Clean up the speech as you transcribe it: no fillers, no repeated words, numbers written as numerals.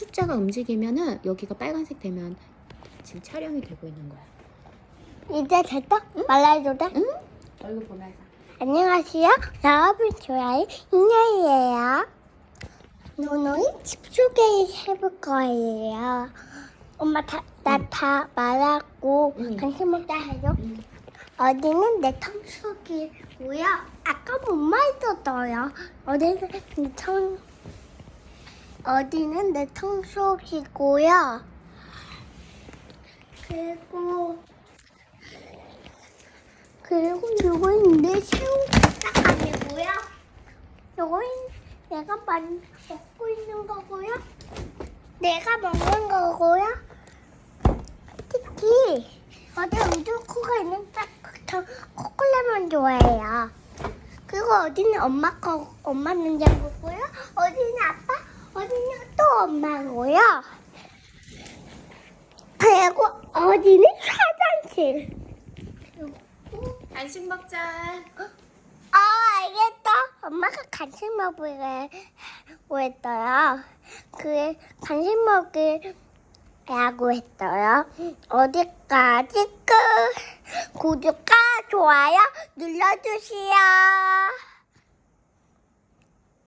숫자가 움직이면은 여기가 빨간색 되면 지금 촬영이 되고 있는 거야. 이제 됐다? 응? 말라해도 돼? 응? 얼굴 보면서. 안녕하세요. 여러분 좋아요. 인형이에요. 오늘 집 소개해볼 거예요. 엄마 나 다 말하고 간식 먹자 해줘. 어디는 내 청소기고요. 아까 못 말했었어요. 어디는 내 청소기고요. 그리고 이건 내 새우가 아니고요. 이건 내가 먹고 있는 거고요. 내가 먹는 거고요. 특히 어디 우주코가 있는 저 초콜릿만 좋아해요. 그리고 어디는 엄마 냉장고고요. 어디는 아빠, 어디는 또 엄마고요. 그리고 어디는 화장실. 간식 먹자. 알겠다. 엄마가 간식 먹으라고 했어요. 그 간식 먹으라고 했어요. 어디까지 구독과 좋아요 눌러주세요.